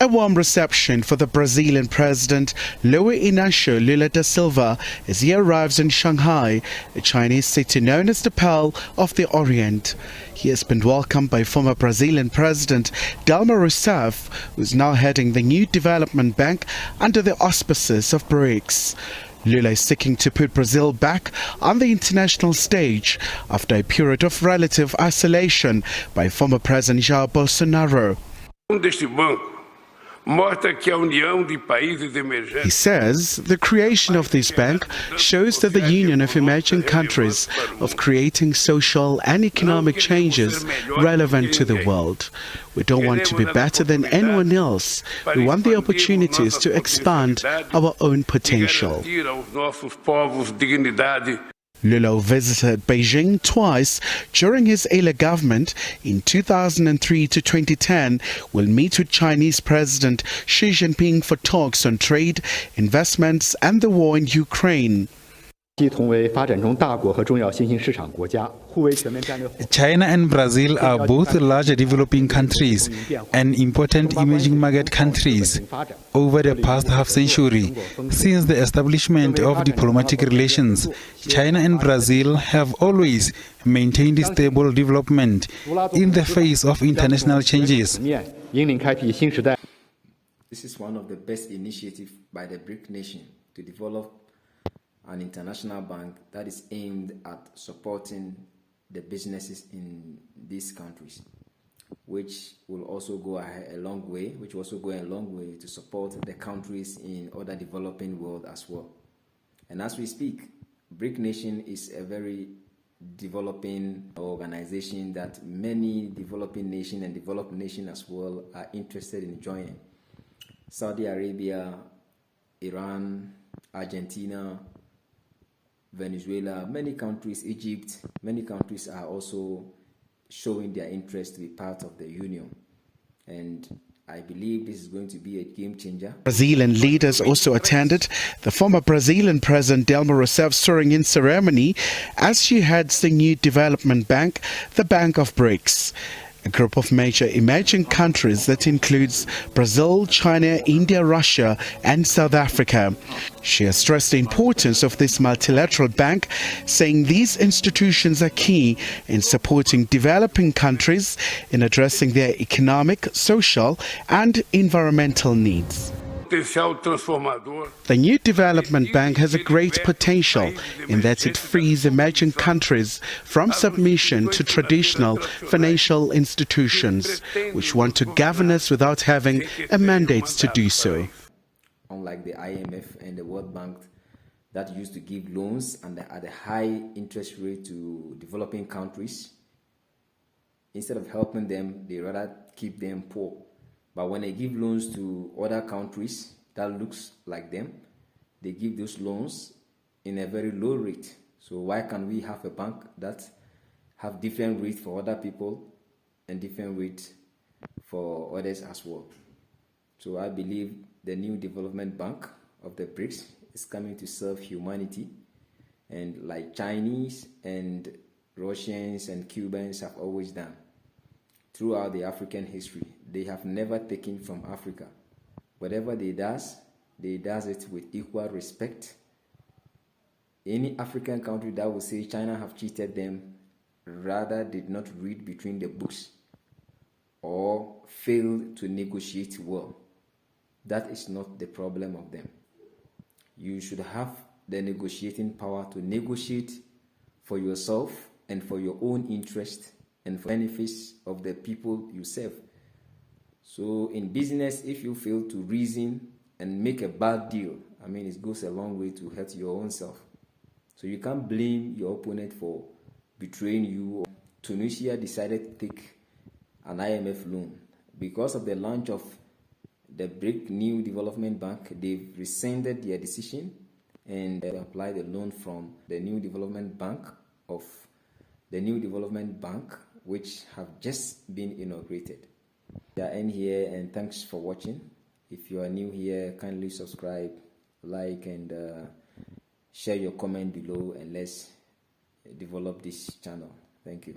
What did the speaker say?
A warm reception for the Brazilian President Luiz Inácio Lula da Silva as he arrives in Shanghai, a Chinese city known as the Pearl of the Orient. He has been welcomed by former Brazilian President Dilma Rousseff, who is now heading the new development bank under the auspices of BRICS. Lula is seeking to put Brazil back on the international stage after a period of relative isolation by former President Jair Bolsonaro. He says the creation of this bank shows that the union of emerging countries of creating social and economic changes relevant to the world. We don't want to be better than anyone else. We want the opportunities to expand our own potential. Lula visited Beijing twice during his earlier government in 2003 to 2010, will meet with Chinese President Xi Jinping for talks on trade, investments and the war in Ukraine. China and Brazil are both large developing countries and important emerging market countries. Over the past half-century, since the establishment of diplomatic relations, China and Brazil have always maintained stable development in the face of international changes. This is one of the best initiatives by the BRICS Nations to develop an international bank that is aimed at supporting the businesses in these countries, which will also go a long way to support the countries in other developing world as well. And as we speak, BRICS Nation is a very developing organization that many developing nations and developed nations as well are interested in joining. Saudi Arabia, Iran, Argentina, Venezuela, many countries, Egypt, many countries are also showing their interest to be part of the union. And I believe this is going to be a game changer. Brazilian leaders also attended the former Brazilian President Dilma Rousseff swearing-in ceremony as she heads the new development bank, the Bank of BRICS. A group of major emerging countries that includes Brazil, China, India, Russia and South Africa. She has stressed the importance of this multilateral bank, saying these institutions are key in supporting developing countries in addressing their economic, social and environmental needs. The new development bank has a great potential in that it frees emerging countries from submission to traditional financial institutions, which want to govern us without having a mandate to do so. Unlike the IMF and the World Bank that used to give loans and at a high interest rate to developing countries, instead of helping them, they rather keep them poor. But when they give loans to other countries that looks like them, they give those loans in a very low rate. So why can't we have a bank that have different rates for other people and different rates for others as well? So I believe the new development bank of the BRICS is coming to serve humanity, and like Chinese and Russians and Cubans have always done throughout the African history. They have never taken from Africa. Whatever they does it with equal respect. Any African country that will say China have cheated them rather did not read between the books or failed to negotiate well. That is not the problem of them. You should have the negotiating power to negotiate for yourself and for your own interest and for benefits of the people you serve. So in business, if you fail to reason and make a bad deal, it goes a long way to hurt your own self. So you can't blame your opponent for betraying you. Tunisia decided to take an IMF loan. Because of the launch of the BRICS New Development Bank, they've rescinded their decision and applied the loan from the New Development Bank which have just been inaugurated. We are end here, and thanks for watching. If you are new here, kindly subscribe, like and share your comment below, and let's develop this channel. Thank you.